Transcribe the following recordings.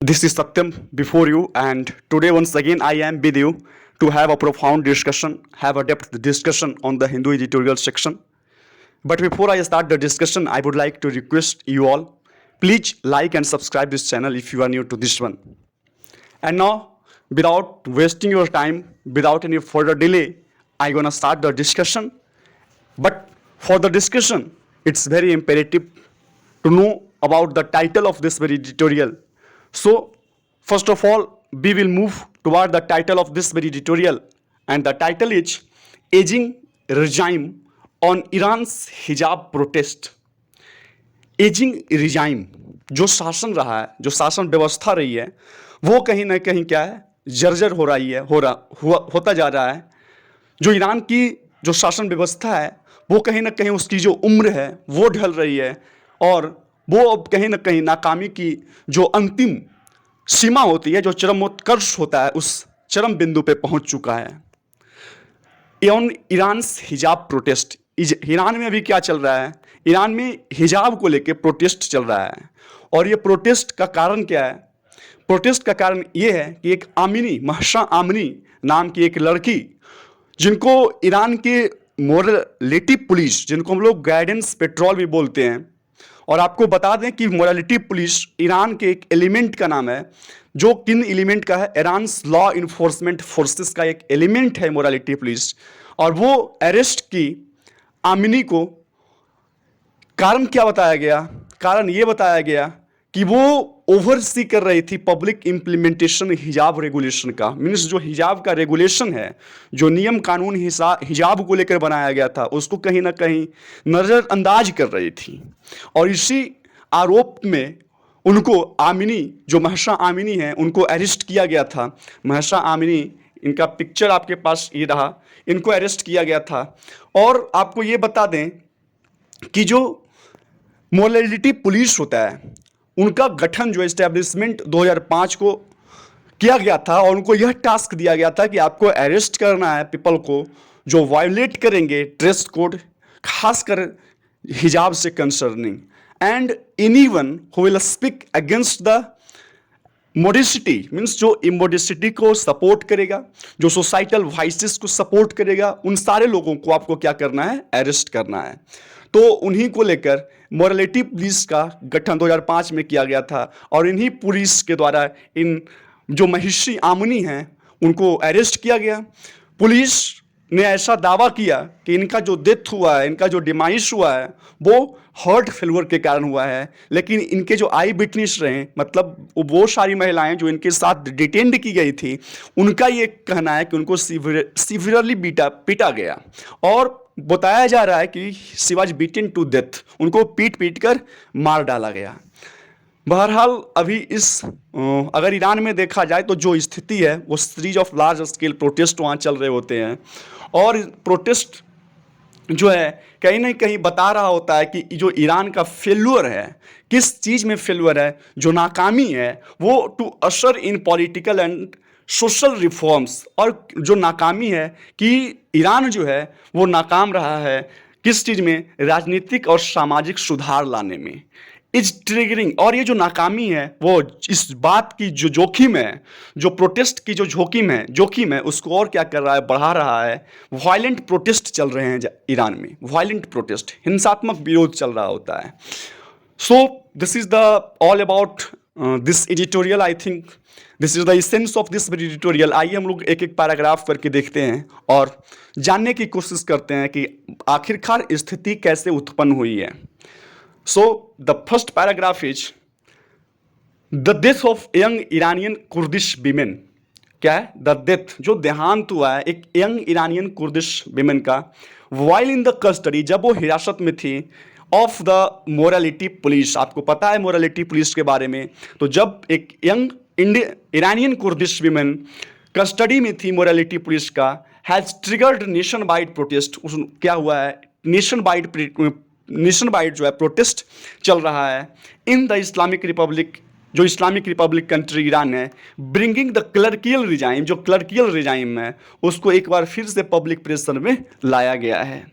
This is Satyam before you, and today once again I am with you to have a profound discussion, have a depth discussion on the Hindu editorial section. But before I start the discussion, I would like to request you all, please like and subscribe this channel if you are new to this one. And now, without wasting your time, without any further delay, I'm gonna start the discussion. But for the discussion, it's very imperative to know about the title of this very editorial. So, first of all, we will move toward the title of this very editorial, and the title is Aging Regime on Iran's Hijab Protest. Ageing regime जो शासन रहा है, जो शासन व्यवस्था रही है, वो कहीं ना कहीं क्या है, जर्जर हो रही है, होता जा रहा है. जो ईरान की जो शासन व्यवस्था है, वो कहीं ना कहीं उसकी जो उम्र है वो ढल रही है, और वो अब कहीं ना कहीं नाकामी की जो अंतिम सीमा होती है, जो चरमोत्कर्ष होता है, उस चरम बिंदु पे पहुंच चुका है. ईरान हिजाब प्रोटेस्ट. ईरान में अभी क्या चल रहा है? ईरान में हिजाब को लेके प्रोटेस्ट चल रहा है. और ये प्रोटेस्ट का कारण क्या है? प्रोटेस्ट का कारण ये है कि एक महसा आमिनी नाम की एक लड़की, जिनको ईरान के मोरालिटी पुलिस, जिनको हम लोग गाइडेंस पेट्रोल भी बोलते हैं, और आपको बता दें कि मोरालिटी पुलिस ईरान के एक एलिमेंट का नाम है. जो किन एलिमेंट का है? ईरान लॉ इन्फोर्समेंट फोर्सेस का एक एलिमेंट है मोरालिटी पुलिस. और वो अरेस्ट की आमिनी को. कारण क्या बताया गया? कारण ये बताया गया कि वो ओवरसी कर रही थी पब्लिक इम्प्लीमेंटेशन हिजाब रेगुलेशन का. मीन्स जो हिजाब का रेगुलेशन है, जो नियम कानून हिजाब को लेकर बनाया गया था, उसको कहीं ना कहीं नज़रअंदाज कर रही थी. और इसी आरोप में उनको आमिनी, जो महसा आमिनी है, उनको अरेस्ट किया गया था. महसा आमिनी, इनका पिक्चर आपके पास ये रहा, इनको अरेस्ट किया गया था. और आपको ये बता दें कि जो मोरालिटी पुलिस होता है, उनका गठन जो एस्टेब्लिशमेंट 2005 को किया गया था, और उनको यह टास्क दिया गया था कि आपको अरेस्ट करना है पीपल को जो वायोलेट करेंगे ड्रेस कोड, खासकर हिजाब से concerning, and anyone who will speak against the modesty, means जो इमोडिसिटी को सपोर्ट करेगा, जो सोसाइटल वाइसेस को सपोर्ट करेगा, उन सारे लोगों को आपको क्या करना है? अरेस्ट करना है. तो उन्हीं को लेकर मोरालिटी पुलिस का गठन 2005 में किया गया था, और इन्हीं पुलिस के द्वारा इन जो महिषी आमिनी हैं उनको अरेस्ट किया गया. पुलिस ने ऐसा दावा किया कि इनका जो डेथ हुआ है, इनका जो डिमाइस हुआ है, वो हार्ट फेलियर के कारण हुआ है. लेकिन इनके जो आई विटनेस रहे, मतलब वो सारी महिलाएं जो इनके साथ डिटेंड की गई थी, उनका ये कहना है कि उनको सीवियरली पीटा गया. और बताया जा रहा है कि she was beaten to death, उनको पीट कर मार डाला गया. बहरहाल अभी अगर ईरान में देखा जाए तो जो स्थिति है, वो series of large scale protest वहाँ चल रहे होते हैं. और प्रोटेस्ट जो है कहीं ना कहीं बता रहा होता है कि जो ईरान का फेल्यूर है, किस चीज़ में फेल्यूर है, जो नाकामी है, वो to usher in political and social reforms. और जो नाकामी है कि ईरान जो है वो नाकाम रहा है किस चीज़ में? राजनीतिक और सामाजिक सुधार लाने में. Is triggering. और ये जो नाकामी है वो इस बात की जो जोखिम है, जो प्रोटेस्ट की जो जोखिम है, उसको और क्या कर रहा है? बढ़ा रहा है. वायलेंट प्रोटेस्ट चल रहे हैं ईरान में, वायलेंट प्रोटेस्ट, हिंसात्मक विरोध चल रहा होता है. So this is the all about this editorial. I think this is the essence of this editorial. आइए हम लोग एक एक पैराग्राफ करके देखते हैं और जानने की कोशिश करते हैं कि आखिरकार स्थिति कैसे उत्पन्न हुई है. So the first paragraph is the death of young Iranian Kurdish women. क्या है? The death, जो देहांत हुआ है एक यंग ईरानियन कुर्दिश विमेन का, while in the custody, जब वो हिरासत में थी, ऑफ द मोरालिटी पुलिस. आपको पता है मोरालिटी पुलिस के बारे में. तो जब एक young Iranian Kurdish women custody में थी मोरालिटी पुलिस का, has triggered nation wide protest. क्या हुआ है? नेशन वाइड जो है प्रोटेस्ट चल रहा है इन द इस्लामिक रिपब्लिक, जो इस्लामिक रिपब्लिक कंट्री ईरान है, ब्रिंगिंग द क्लर्कियल रिजाइम, जो क्लर्कियल रिजाइम है उसको एक बार फिर से पब्लिक प्रेशर में लाया गया है।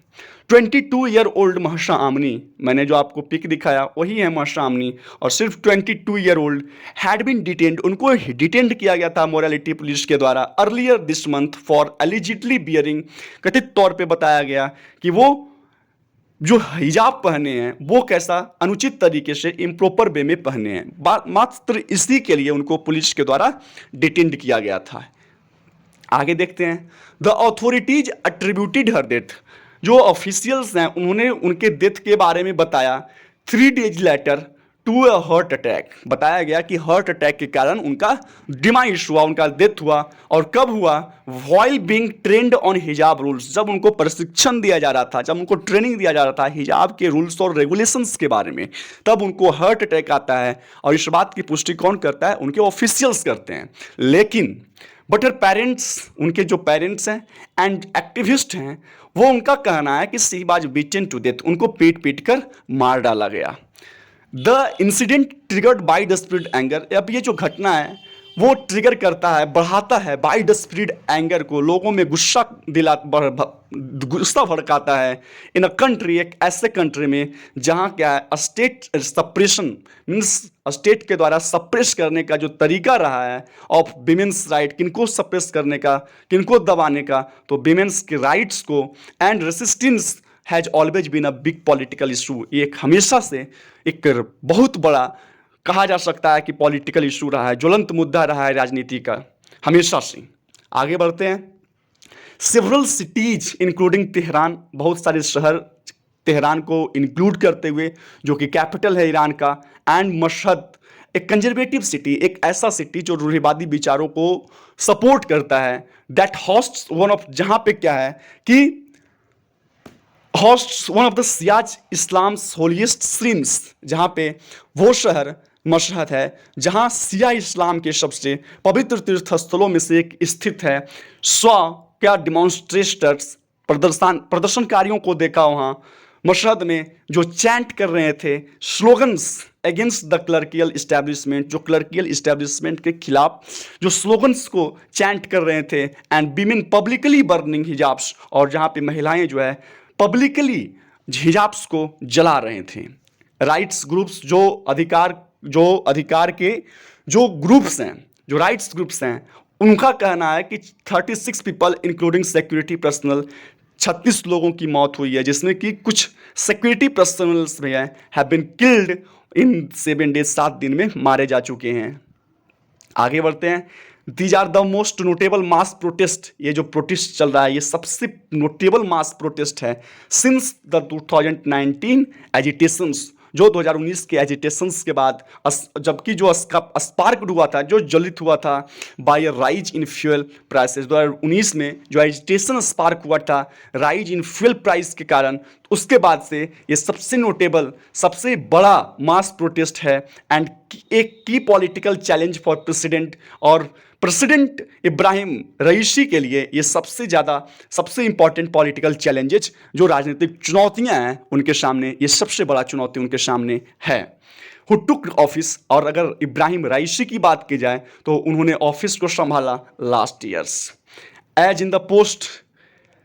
22 ईयर ओल्ड महसा आमनी, मैंने जो आपको पिक दिखाया वही है महसा आमनी, और सिर्फ 22 year old had been detained, उनको डिटेंड किया गया था मोरालिटी पुलिस के द्वारा earlier this month for allegedly bearing, कथित तौर पे बताया गया कि वो जो हिजाब पहने हैं वो कैसा अनुचित तरीके से इम्प्रॉपर वे में पहने हैं, मात्र इसी के लिए उनको पुलिस के द्वारा डिटेंड किया गया था। आगे देखते हैं, the authorities attributed her death, जो ऑफिशियल्स हैं उन्होंने उनके डेथ के बारे में बताया 3 days later to a heart attack, बताया गया कि हार्ट अटैक के कारण उनका डिमाइस हुआ, उनका डेथ हुआ। और कब हुआ? व्हाइल बीइंग ट्रेंड ऑन हिजाब रूल्स, जब उनको प्रशिक्षण दिया जा रहा था, जब उनको ट्रेनिंग दिया जा रहा था हिजाब के रूल्स और रेगुलेशंस के बारे में, तब उनको हार्ट अटैक आता है। और इस बात की पुष्टि कौन करता है? उनके ऑफिशियल्स करते हैं। लेकिन बट हर पेरेंट्स, उनके जो पेरेंट्स हैं एंड एक्टिविस्ट हैं, वो उनका कहना है कि she was beaten to death, उनको पीट पीट कर मार डाला गया। The incident triggered by the spread anger, अब ये जो घटना है वो ट्रिगर करता है, बढ़ाता है बाई द स्प्रिट एंगर को, लोगों में गुस्सा भड़काता है। इन अ कंट्री, एक ऐसे कंट्री में जहाँ क्या है स्टेट सप्रेशन मीन्स स्टेट के द्वारा सप्रेस करने का जो तरीका रहा है ऑफ विमेंस राइट, किनको सप्रेस करने का, किनको दबाने का, तो विमेंस के राइट्स को, and resistance has always been a big political issue, ये एक हमेशा से एक बहुत बड़ा कहा जा सकता है कि पॉलिटिकल इशू रहा है, ज्वलंत मुद्दा रहा है राजनीति का हमेशा से। आगे बढ़ते हैं, सेवरल सिटीज इंक्लूडिंग तेहरान, बहुत सारे शहर तेहरान को इंक्लूड करते हुए जो कि कैपिटल है ईरान का, एंड मशहद, एक कंजर्वेटिव सिटी, एक ऐसा सिटी जो रूढ़िवादी विचारों को सपोर्ट करता है, दैट होस्ट्स वन ऑफ, जहाँ पे क्या है कि hosts one of the Ciaz Islam's holiest streams, जहाँ पे वो शहर मशहद है जहाँ सिया इस्लाम के सबसे पवित्र तीर्थस्थलों में से एक स्थित है। क्या डिमॉन्स्ट्रेटर्स, प्रदर्शनकारियों को देखा वहाँ मशहद में जो चैंट कर रहे थे slogans against the clerical establishment, जो क्लर्कियल इस्टेब्लिशमेंट के खिलाफ जो स्लोगन्स को चैंट कर रहे थे, एंड वीमेन पब्लिकली बर्निंग हिजाब्स, और जहाँ पे महिलाएं जो है पब्लिकली हिजाब्स को जला रहे थे। राइट्स ग्रुप्स, जो अधिकार के जो ग्रुप्स हैं, जो राइट्स ग्रुप्स हैं, उनका कहना है कि 36 पीपल इंक्लूडिंग सिक्योरिटी पर्सनल, 36 लोगों की मौत हुई है, जिसमें कि कुछ सिक्योरिटी पर्सनल्स भी हैं have been killed in 7 days, 7 दिन में मारे जा चुके हैं। आगे बढ़ते हैं, these are the most notable mass protest, ये जो प्रोटेस्ट चल रहा है ये सबसे नोटेबल मास प्रोटेस्ट है सिंस द 2019 एजिटेशंस, जो 2019 के एजिटेशंस के बाद, जबकि जो स्पार्क हुआ था, जो ज्वलित हुआ था by rise in fuel prices, 2019 में जो एजिटेशन स्पार्क हुआ था राइज इन फ्यूल प्राइस के कारण, उसके बाद से ये सबसे नोटेबल, सबसे बड़ा मास प्रोटेस्ट है, एंड एक की पॉलिटिकल चैलेंज फॉर प्रेसिडेंट, और प्रेसिडेंट इब्राहिम रईसी के लिए ये सबसे इंपॉर्टेंट पॉलिटिकल चैलेंजेस, जो राजनीतिक चुनौतियां हैं उनके सामने, ये सबसे बड़ा चुनौती उनके सामने है। हु टुक ऑफिस, और अगर इब्राहिम रईसी की बात की जाए तो उन्होंने ऑफिस को संभाला last years. As in the past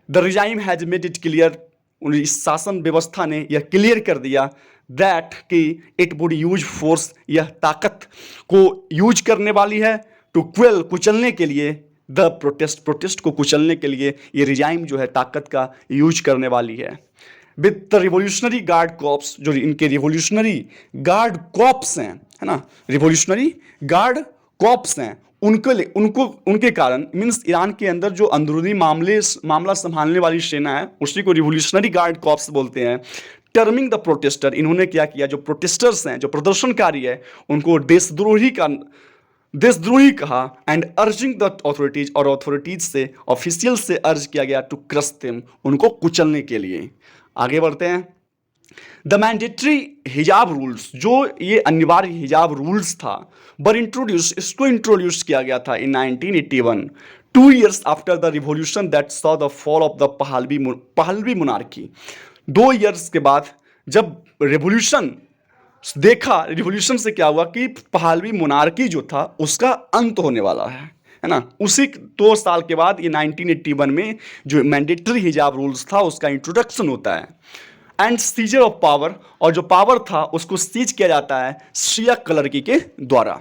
the regime has made it clear, इस शासन व्यवस्था ने यह क्लियर कर दिया दैट कि इट वुड यूज फोर्स, यह ताकत को यूज करने वाली है, टू क्वेल, कुचलने के लिए, द प्रोटेस्ट को कुचलने के लिए ये रिजाइम जो है ताकत का यूज करने वाली है। With the revolutionary guard corps, जो इनके रिवोल्यूशनरी गार्ड कॉप्स हैं, है ना, रिवोल्यूशनरी गार्ड कॉप्स हैं, उनके कारण मीन्स ईरान के अंदर जो अंदरूनी मामला संभालने वाली सेना है उसी को रिवोल्यूशनरी गार्ड कॉप्स बोलते हैं। टर्मिंग द प्रोटेस्टर, इन्होंने क्या किया, जो प्रोटेस्टर्स हैं, जो प्रदर्शनकारी है, उनको देशद्रोही कहा, एंड अर्जिंग द अथॉरिटीज, और अथॉरिटीज से, ऑफिशियल से अर्ज किया गया टू क्रश देम, उनको कुचलने के लिए। आगे बढ़ते हैं, द मैंडेटरी हिजाब रूल्स, जो ये अनिवार्य हिजाब रूल्स था, बर इंट्रोड्यूस, इसको इंट्रोड्यूस किया गया था इन 1981, 2 years after the revolution that saw the fall of the Pahlavi monarchy. 2 years के बाद जब रिवोल्यूशन देखा रिवॉल्यूशन से क्या हुआ कि पहलवी मोनार्की जो था उसका अंत होने वाला है ना। उसी 2 साल के बाद ये 1981 में जो मैंडेटरी हिजाब रूल्स था उसका इंट्रोडक्शन होता है। एंड सीजर ऑफ पावर, और जो पावर था उसको सीज किया जाता है शिया क्लर्की के द्वारा।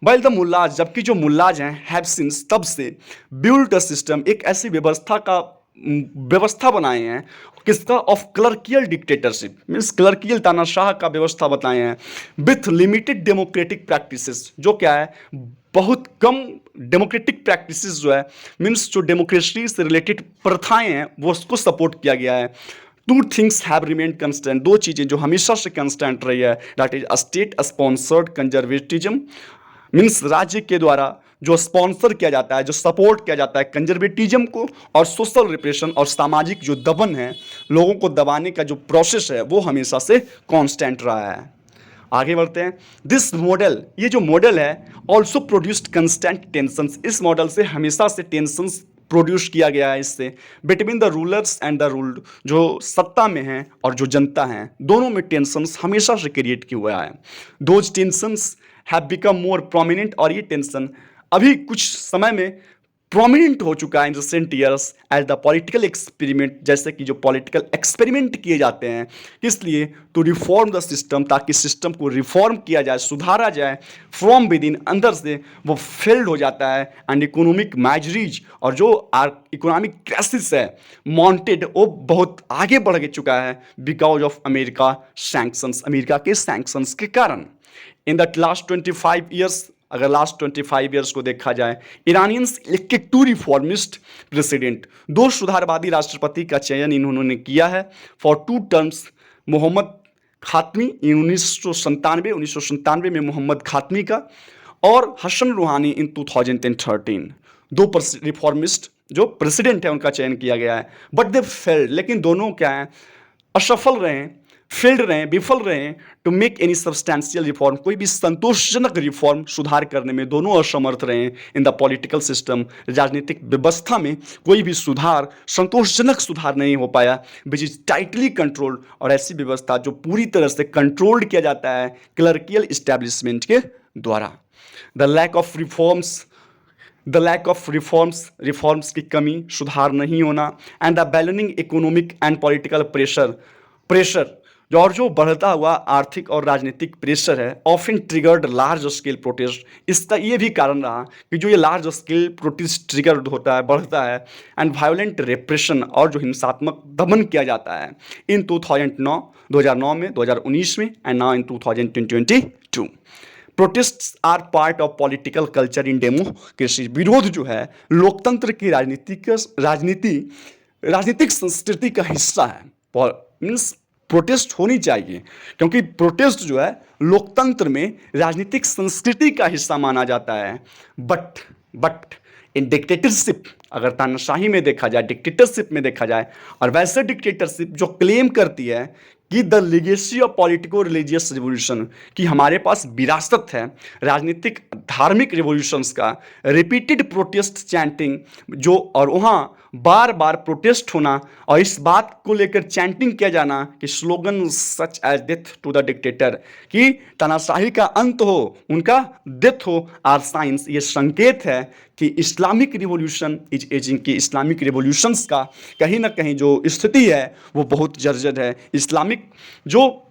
वाइल द मुल्लाज, जबकि जो मुल्लाज हैं हैव सिंस तब से बिल्ड अ सिस्टम, एक ऐसी व्यवस्था बनाए हैं किसका, of clerical dictatorship, means clerical तानाशाह का व्यवस्था बताए हैं विथ लिमिटेड डेमोक्रेटिक प्रैक्टिसेस, जो क्या है बहुत कम डेमोक्रेटिक प्रैक्टिसेस जो है, मीन्स जो डेमोक्रेसी से रिलेटेड प्रथाएं हैं वो उसको सपोर्ट किया गया है। Two things have remained constant, दो चीज़ें जो हमेशा से कंस्टेंट रही है, that is state sponsored conservatism, means राज्य के द्वारा जो स्पॉन्सर किया जाता है, जो सपोर्ट किया जाता है कंजर्वेटिज्म को, और सोशल रिप्रेशन और सामाजिक जो दमन है, लोगों को दबाने का जो प्रोसेस है वो हमेशा से कांस्टेंट रहा है। आगे बढ़ते हैं। दिस मॉडल, ये जो मॉडल है ऑल्सो प्रोड्यूस्ड कंस्टेंट टेंशंस, इस मॉडल से हमेशा से टेंशंस प्रोड्यूस किया गया है इससे between the rulers and the ruled, जो सत्ता में हैं और जो जनता हैं, दोनों में टेंशंस हमेशा से क्रिएट किया हुआ है। Those tensions have become more prominent, और ये टेंशन अभी कुछ समय में प्रोमिनेंट हो चुका है in recent years as the political experiment, जैसे कि जो पॉलिटिकल एक्सपेरिमेंट किए जाते हैं, किस लिए, टू रिफॉर्म द सिस्टम, ताकि सिस्टम को रिफॉर्म किया जाए, सुधारा जाए फ्रॉम विद इन, अंदर से वो फेल्ड हो जाता है। एंड इकोनॉमिक मैजरीज, और जो इकोनॉमिक क्राइसिस है मॉन्टेड, वो बहुत आगे बढ़ चुका है because of America sanctions, America के सैंक्शंस के कारण। इन द लास्ट 25 ईयर्स, अगर लास्ट 25 ईयर्स को देखा जाए, ईरानियंस इलेक्टेड 2 रिफॉर्मिस्ट प्रेसिडेंट, 2 सुधारवादी राष्ट्रपति का चयन इन्होंने किया है फॉर 2 टर्म्स। मोहम्मद खातमी 1997 में मोहम्मद खातमी का, और हसन रूहानी इन 2013, 2 रिफॉर्मिस्ट जो प्रेसिडेंट है उनका चयन किया गया है। बट दे फेल्ड, लेकिन दोनों क्या है, असफल रहे हैं, फेल्ड रहे, विफल रहे to make any substantial reform, कोई भी संतोषजनक रिफॉर्म सुधार करने में दोनों असमर्थ रहे इन द पॉलिटिकल सिस्टम, राजनीतिक व्यवस्था में कोई भी सुधार, संतोषजनक सुधार नहीं हो पाया, विच इज टाइटली कंट्रोल्ड, और ऐसी व्यवस्था जो पूरी तरह से कंट्रोल्ड किया जाता है क्लर्कियल इस्टेब्लिशमेंट के द्वारा। द लैक ऑफ रिफॉर्म्स की कमी, सुधार नहीं होना, and the ballooning economic and political pressure और जो बढ़ता हुआ आर्थिक और राजनीतिक प्रेशर है, often triggered large scale protest, इसका ये भी कारण रहा कि जो ये लार्ज स्केल प्रोटेस्ट ट्रिगर्ड होता है, बढ़ता है, एंड वायलेंट रेप्रेशन, और जो हिंसात्मक दमन किया जाता है इन 2009 में, 2019 में, and now in 2022। Protests are part of political culture in democracy, विरोध जो है लोकतंत्र की राजनीतिक संस्कृति का हिस्सा है। मीन्स प्रोटेस्ट होनी चाहिए, क्योंकि प्रोटेस्ट जो है लोकतंत्र में राजनीतिक संस्कृति का हिस्सा माना जाता है। बट इन डिक्टेटरशिप, अगर तानाशाही में देखा जाए, डिक्टेटरशिप में देखा जाए, और वैसे डिक्टेटरशिप जो क्लेम करती है कि the legacy of politico religious revolution, कि हमारे पास विरासत है राजनीतिक धार्मिक रिवोल्यूशंस का, रिपीटेड प्रोटेस्ट चैंटिंग जो, और वहाँ बार बार प्रोटेस्ट होना, और इस बात को लेकर चैंटिंग किया जाना कि slogan such as death to the dictator, कि तानाशाही का अंत हो, उनका डेथ हो, आर साइंस, ये संकेत है कि इस्लामिक रिवॉल्यूशन इज एजिंग, की इस्लामिक रिवॉल्यूशंस का कहीं ना कहीं जो स्थिति है वो बहुत जर्जर है। इस्लामिक जो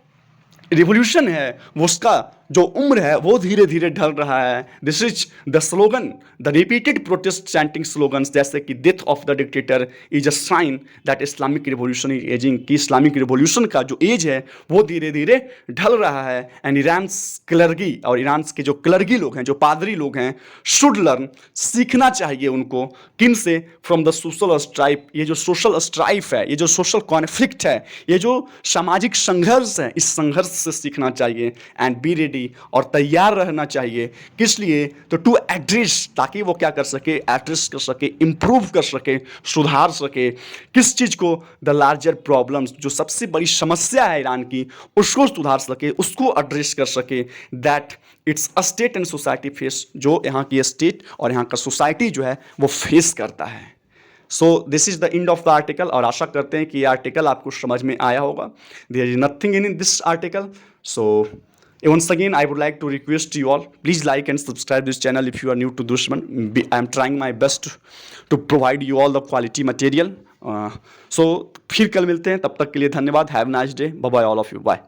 रिवॉल्यूशन है वो उसका जो उम्र है वो धीरे धीरे ढल रहा है। This is the slogan, the repeated protest chanting slogans, जैसे कि death of the dictator is a sign that Islamic revolution is ageing, कि इस्लामिक रिवॉल्यूशन का जो एज है वो धीरे धीरे ढल रहा है। एंड ईरान्स क्लर्गी, और ईरान के जो क्लर्गी लोग हैं, जो पादरी लोग हैं, शुड लर्न, सीखना चाहिए उनको, किन से, फ्रॉम द सोशल स्ट्राइफ, ये जो सोशल स्ट्राइफ है, ये जो सोशल कॉन्फ्लिक्ट है, ये जो सामाजिक संघर्ष है, इस संघर्ष से सीखना चाहिए। एंड बी रेडी, और तैयार रहना चाहिए, किस लिए, तो टू एड्रेस, ताकि वो क्या कर सके, एड्रेस कर सके, इंप्रूव कर सके, सुधार सके, किस चीज़ को, द लार्जर प्रॉब्लम्स, जो सबसे बड़ी समस्या है ईरान की, उसको सुधार सके, उसको एड्रेस कर सके, that it's a state and society face, जो यहाँ की स्टेट और यहाँ का सोसाइटी जो है वो फेस करता है। So this is the end of the article, और आशा करते हैं कि ये आर्टिकल आपको समझ में आया होगा। There is nothing in this article, so Once again, I would like to request you all, please like and subscribe this channel if you are new to Dushman. I am trying my best to provide you all the quality material. So फिर कल मिलते हैं, तब तक के लिए धन्यवाद. Have nice day. Bye bye all of you. Bye.